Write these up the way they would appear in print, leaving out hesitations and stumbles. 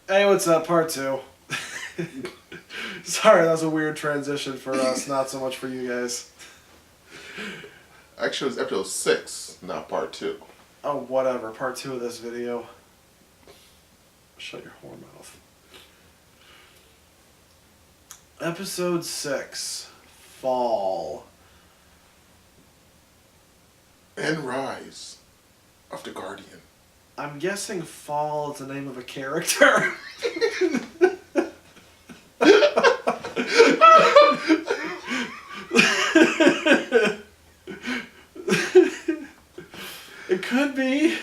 Hey, what's up? Part 2. Sorry, that was a weird transition for us, not so much for you guys. Actually, it's episode 6, not part 2. Oh, whatever. Part 2 of this video. Shut your whore mouth. Episode 6. Fall. And Rise of the Guardian. I'm guessing Fall is the name of a character. It could be.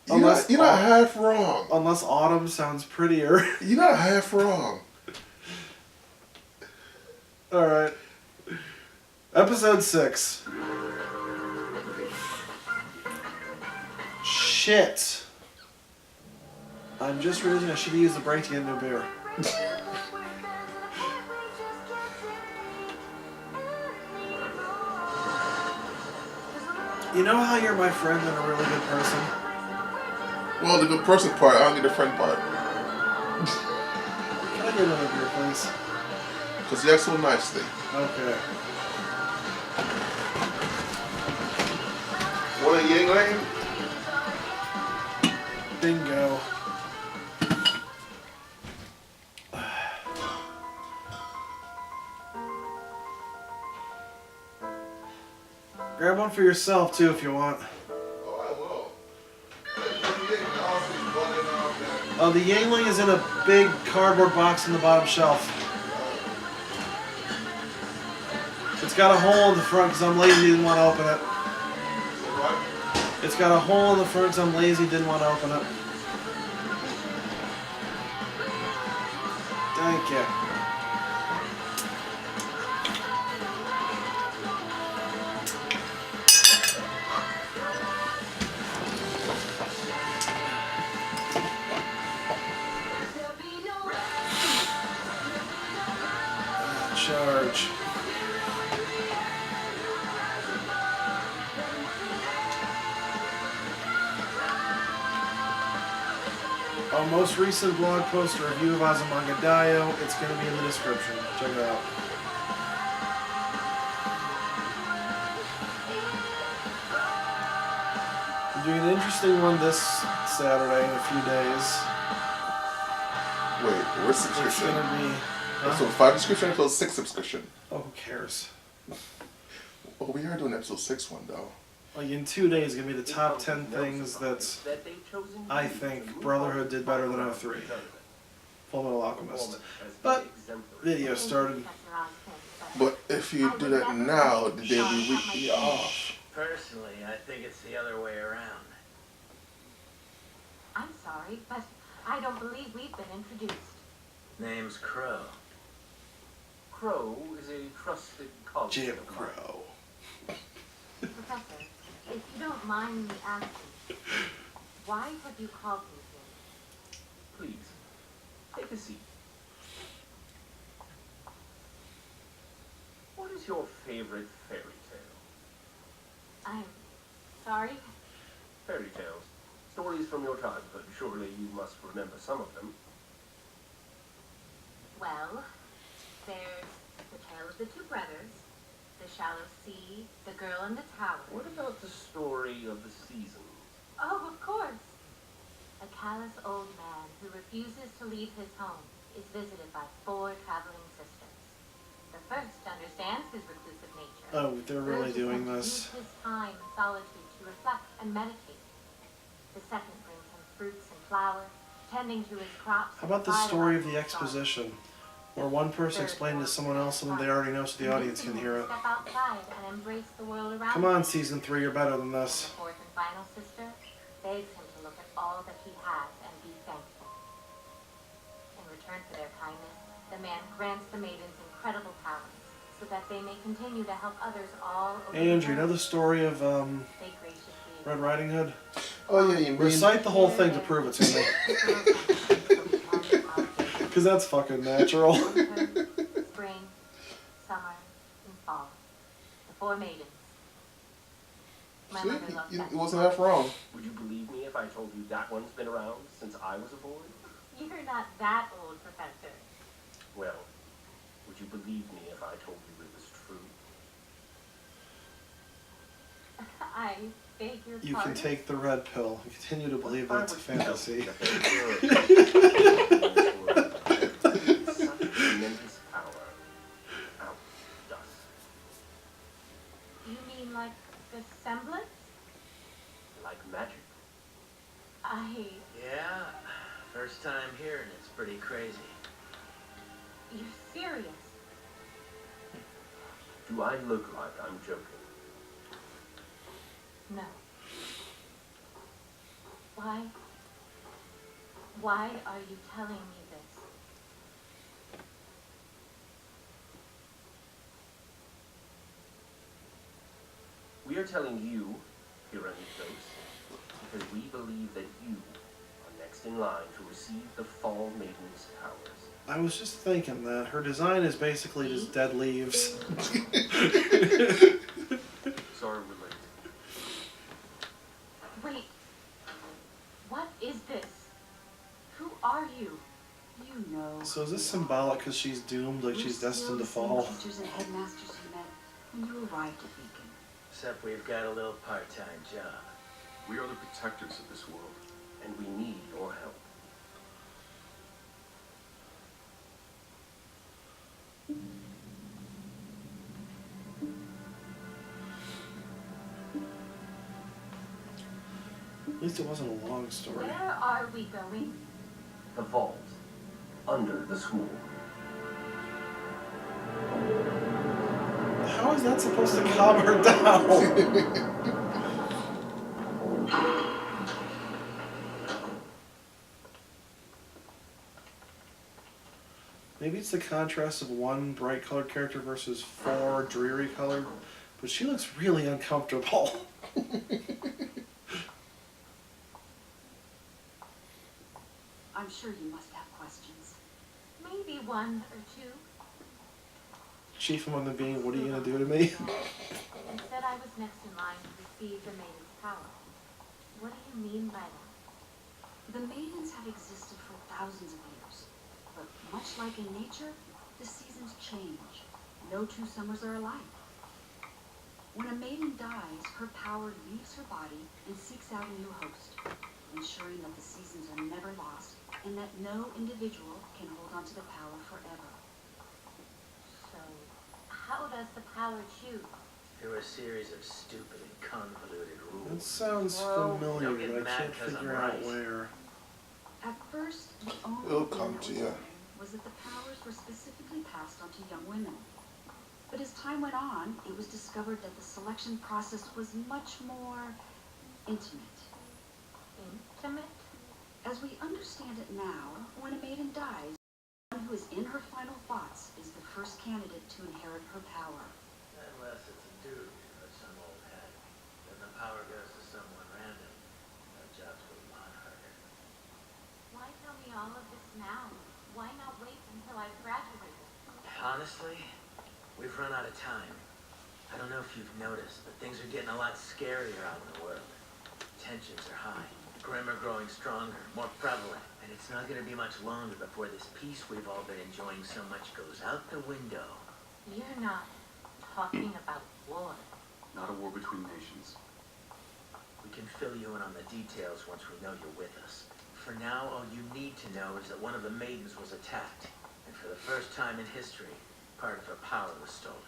You're not half wrong. Unless Autumn sounds prettier. You're not half wrong. Alright. Episode 6. Shit. I'm just realizing I should have used the break to get a new beer. You know how you're my friend and a really good person? Well, the good person part, I don't need the friend part. Can I get another beer, please? Because you act so nicely. Okay. What a Yang Lane? Bingo. Grab one for yourself, too, if you want. Oh, I will. Oh, the Yangling is in a big cardboard box in the bottom shelf. It's got a hole in the front because I'm lazy, didn't want to open it. What? It's got a hole in the front because I'm lazy, didn't want to open it. Thank you. Charge. Our most recent blog post review of Azumanga Daioh. It's going to be in the description. Check it out. I'm doing an interesting one this Saturday in a few days. Wait, where's It's subscription? going to be... Episode 5 subscription, episode 6 subscription. Oh, who cares? Oh, we are doing episode 6 one, though. Like in 2 days, going to be the top 10 things that I think Brotherhood did better than 03. Full Metal Alchemist. But video started. But if you do that now, the day we weekly off. Personally, I think it's the other way around. I'm sorry, but I don't believe we've been introduced. Name's Crow. Crow is a trusted colleague Jim of mine. Crow. Professor, if you don't mind me asking, why have you called me here? Please, take a seat. What is your favorite fairy tale? I'm sorry? Fairy tales. Stories from your childhood. Surely you must remember some of them. Well, there's the tale of the two brothers, the shallow sea, the girl in the tower. What about the story of the seasons? Oh, of course. A callous old man who refuses to leave his home is visited by 4 traveling sisters. The first understands his reclusive nature. Oh, they're really urges doing him to this. use his time in solitude to reflect and meditate. The second brings him fruits and flowers, tending to his crops. How about the and story of the revitalizing his exposition? Where one person explained to someone else something they already know so the audience can hear it. Step outside and embrace the world around Come him. on, Season 3, you're better than The this. fourth and final sister begs him to look at all that he has and be thankful. In return for their kindness, the man grants the maidens incredible powers so that they may continue to help others all over Andrew, you the know world. the story of They graciously Red Riding Hood? Oh, yeah, you mean... Recite the whole thing to prove it to me. Because that's fucking natural. Winter, spring, summer, and fall. The 4 maidens. My See, mother loves that. it wasn't half wrong. Would you believe me if if I told you that one's been around since I was a boy? You're not that old, Professor. Well, would you believe me if I told you it was true? I beg your You pardon? can take the red pill and continue to believe that it's a fantasy. Such tremendous power outdoes us. You mean like the semblance? Like magic. Yeah, first time hearing it's pretty crazy. You're serious? Do I look like I'm joking? No. Why are you telling me this? We are telling you, here on Ethos, because we believe that you are next in line to receive the Fall Maiden's powers. I was just thinking that her design is basically just dead leaves. Sorry we're late. Wait. What is this? Who are you? You know. So is this symbolic because she's doomed, like she's destined to fall? Teachers and headmasters you met when you arrived at Beacon. Except we've got a little part-time job. We are the protectors of this world. And we need your help. At least it wasn't a long story. Where are we going? The vault. Under the school. How is that supposed to calm her down? Maybe it's the contrast of one bright colored character versus 4 dreary colored, but she looks really uncomfortable. I'm sure you must have questions. Maybe one or two. Chief among them being, what are you going to do to me? You said I was next in line to receive the Maiden's power. What do you mean by that? The maidens have existed for thousands of years, but much like in nature, the seasons change. No two summers are alike. When a maiden dies, her power leaves her body and seeks out a new host, ensuring that the seasons are never lost and that no individual can hold on to the power forever. So, how does the power choose? Through a series of stupid and convoluted rules. That sounds Whoa, familiar, don't get but I mad can't 'cause I'm figure out right. where. At first, the only It'll thing come that to was you. known was that the powers were specifically passed on to young women. But as time went on, it was discovered that the selection process was much more intimate. Intimate? As we understand it now, when a maiden dies, one who is in her final thoughts is the first candidate to inherit her power. Unless it's a dude or some old head. Then the power goes to someone random. Our job's a lot harder. Why tell me all of this now? Why not wait until I've graduated? Honestly, we've run out of time. I don't know if you've noticed, but things are getting a lot scarier out in the world. Tensions are high. Grim are growing stronger, more prevalent. And it's not going to be much longer before this peace we've all been enjoying so much goes out the window. You're not talking about war. Not a war between nations. We can fill you in on the details once we know you're with us. For now, all you need to know is that one of the maidens was attacked. And for the first time in history, part of her power was stolen.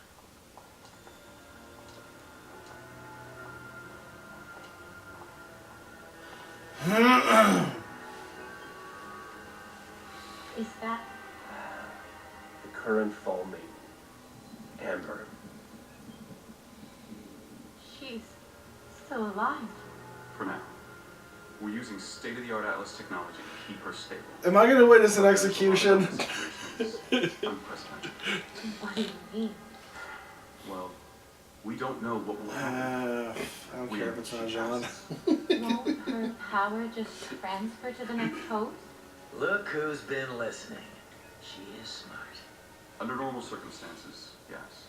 Is that... The current Fall Maiden. Amber. she's still alive? For now. We're using state-of-the-art Atlas technology to keep her stable. Am I going to witness an execution? Unprecedented. What do you mean? Well, we don't know what will happen. I don't care if it's not John. Won't her power just transfer to the next host? Look who's been listening. She is smart. Under normal circumstances, yes.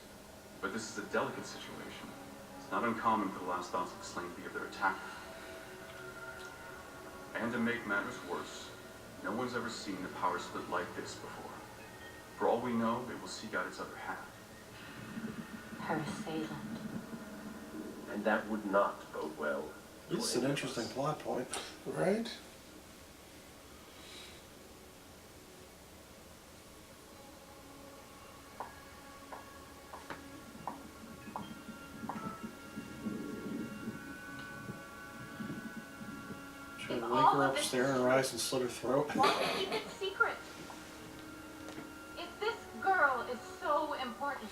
But this is a delicate situation. It's not uncommon for the last thoughts of the slain to give their attack. And to make matters worse, no one's ever seen a power split like this before. For all we know, it will seek out its other half. Her assailant. And that would not bode well. It's an interesting plot point. Right? Should I wake her up, stare in her eyes, and slit her throat? Why keep it secret? If this girl is so important,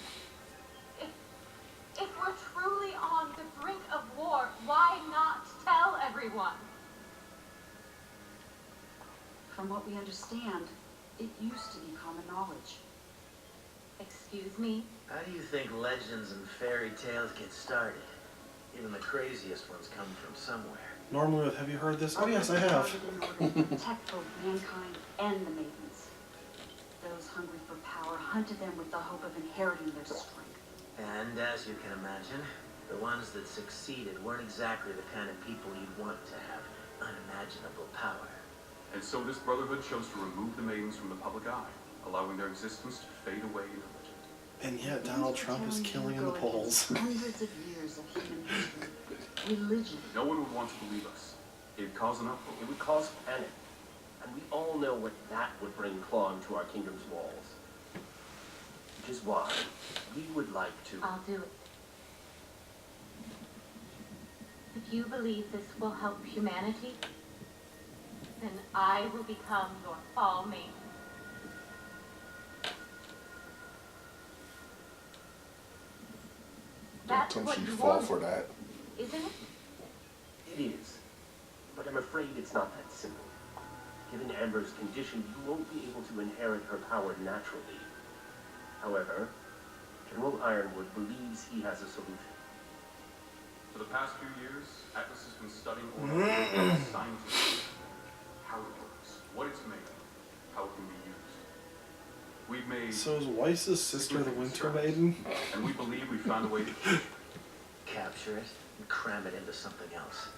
if we're truly on the brink of war, why not tell everyone? From what we understand, it used to be common knowledge. Excuse me? How do you think legends and fairy tales get started? Even the craziest ones come from somewhere. Normally with, have you heard this? Oh yes, I have. In order to protect both mankind and the maidens. Those hungry for power hunted them with the hope of inheriting their strength. And as you can imagine, the ones that succeeded weren't exactly the kind of people you'd want to have unimaginable power. And so this Brotherhood chose to remove the maidens from the public eye, allowing their existence to fade away into legend. And yet Donald Trump is killing in the polls. Hundreds of years of human history, religion. No one would want to believe us. It'd cause an uproar. It would cause panic. And we all know what that would bring clawing to our kingdom's walls. Which is why we would like to... I'll do it. If you believe this will help humanity, then I will become your fall maiden. Don't That's tell me what she you fall want, for that. isn't it? It is. But I'm afraid it's not that simple. Given Amber's condition, you won't be able to inherit her power naturally. However, General Ironwood believes he has a solution. For the past few years, Atlas has been studying order scientifically. How it works, what it's made of, how it can be used. We've made... So is Weiss's sister the Winter Maiden? And we believe we found a way to Capture it and cram it into something else.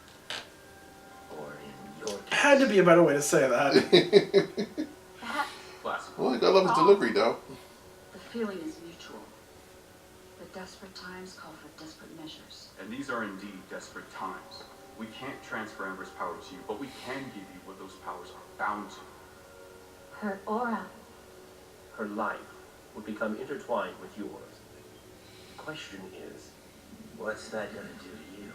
Or in your case... Had to be a better way to say that. Classic. Well, you gotta love his delivery, though. The feeling is mutual. But desperate times call for desperate measures. And these are indeed desperate times. We can't transfer Amber's power to you, but we can give you what those powers are bound to. Her aura. Her life would become intertwined with yours. The question is, What's that gonna do to you?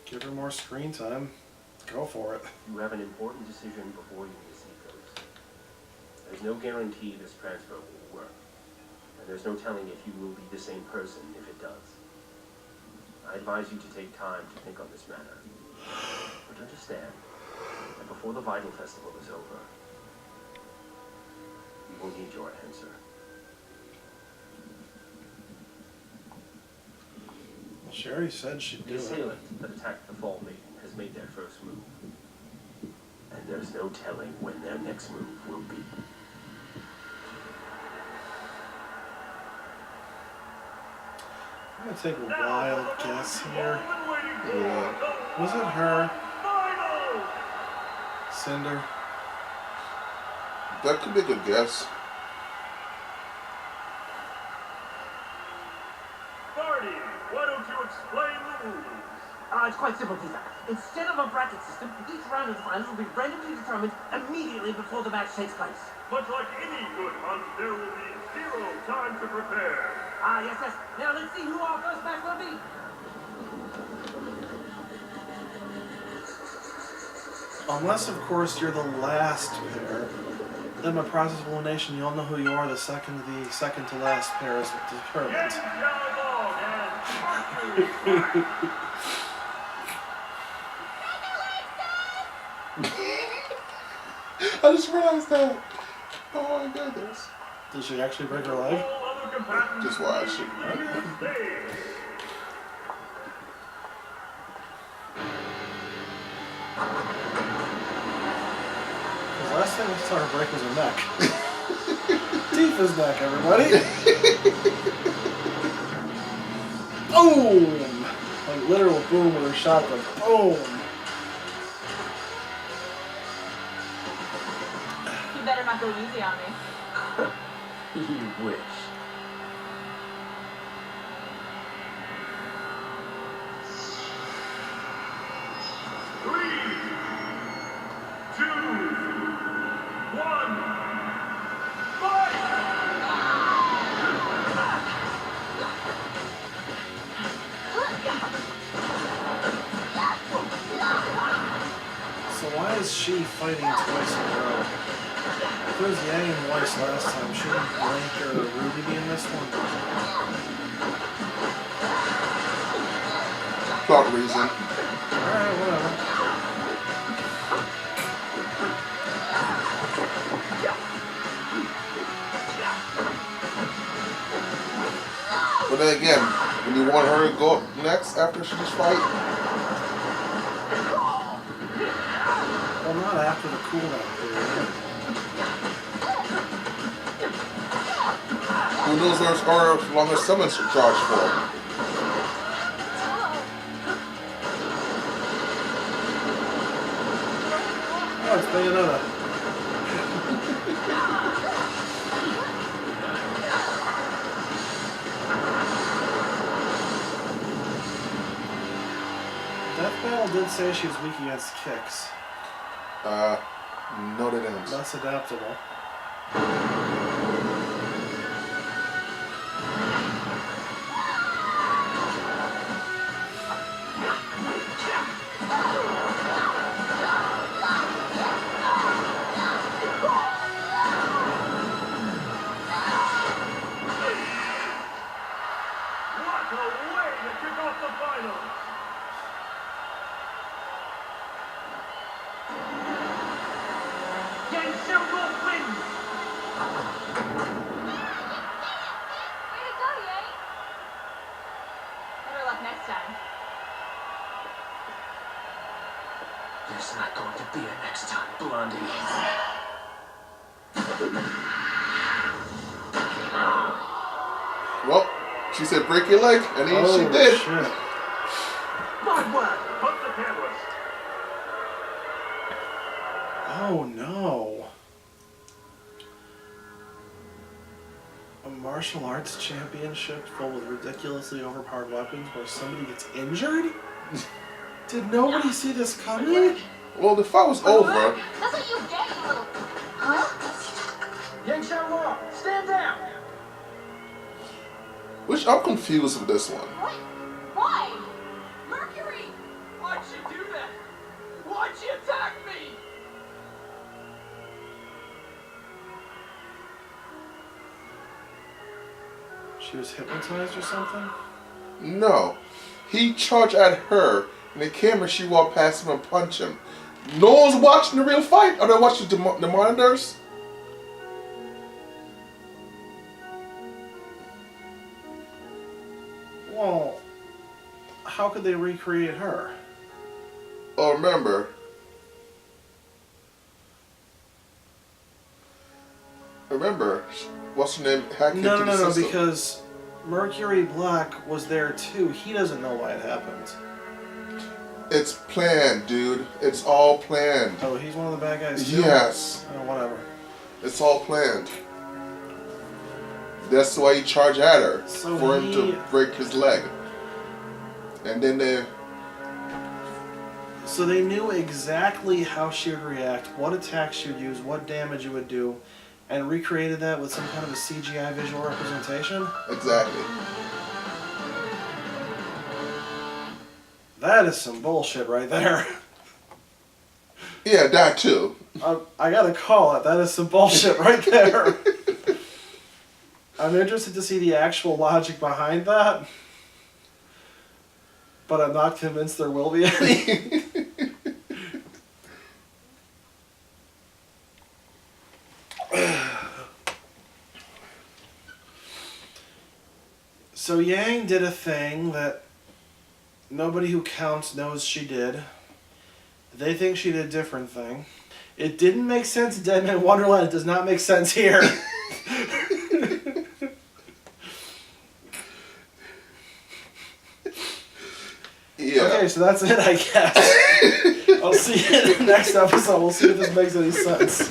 Give her more screen time. Go for it. you have an important decision before you receive those. There's no guarantee this transfer will work. And there's no telling if you will be the same person if it does. I advise you to take time to think on this matter. But understand that before the Vital Festival is over, you will need your answer. Sherry said she'd The do it. assailant that attacked the Fall Maiden has made their first move. And there's no telling when their next move will be. I'm gonna take a wild guess here. Yeah. Was it her? Cinder? That could be a good guess. Barney, why don't you explain the rules? It's quite simple, Peter. Instead of a bracket system, each round of the finals will be randomly determined immediately before the match takes place. Much like any good hunt, there will be 0 time to prepare. Yes. Now let's see who our first match will be. Unless, of course, you're the last pair. Then by process of elimination, you all know who you are. The second to last pair is determined. Get down long and I just realized that. Oh my goodness. Did she actually break her leg? all other combatants Just watch it. stay. Because last time I saw her break was her neck. Tifa's neck, everybody. Boom! Like literal boom with her shotgun. Boom! You better not go easy on me. You wish. Three, two, one, fight! So why is she fighting twice in a row? If it was Yang and Weiss last time, shouldn't Blank or RWBY be in this one? Plot reason. Alright, whatever. But then again, when you want her to go up next after she just fight, Well, not after the cooldown period. who knows how long as someone's charged for? Oh, it's Bayonetta. Death Battle did say she was weak against kicks. No, they didn't. Less adaptable. What a way to kick off the finals! Yang Xiaobo wins! Way to go, Yang! Better luck next time. There's not going to be a next time, Blondie. Well, she said break your leg, and then Oh, she did. shit. Good work! Pump the canvas! Oh no. A martial arts championship full with ridiculously overpowered weapons where somebody gets injured? Did nobody see this coming? Well, the fight was over. That's what you get, you little... Huh? Yang Xiaobo, stand down! Which I'm confused with this one. What? Why? Mercury! Why'd you do that? Why'd you attack me? She was hypnotized or something? No. He charged at her, and the camera she walked past him and punched him. No one's watching the real fight? Are they watching the monitors? Well, how could they recreate her? Oh, remember. What's her name? Hacked No, into no, the no, system. because Mercury Black was there too. He doesn't know why it happened. It's planned, dude. It's all planned. Oh, he's one of the bad guys too? Yes. Oh, whatever. It's all planned. That's why he charged at her. So for him to break his leg. And then they... So they knew exactly how she would react, what attacks she would use, what damage it would do, and recreated that with some kind of a CGI visual representation? Exactly. That is some bullshit right there. Yeah, that too. I gotta call it. That is some bullshit right there. I'm interested to see the actual logic behind that, but I'm not convinced there will be any. So Yang did a thing that nobody who counts knows she did. They think she did a different thing. It didn't make sense in Dead Man Wonderland. It does not make sense here. Yeah. Okay, so that's it, I guess. I'll see you in the next episode. We'll see if this makes any sense.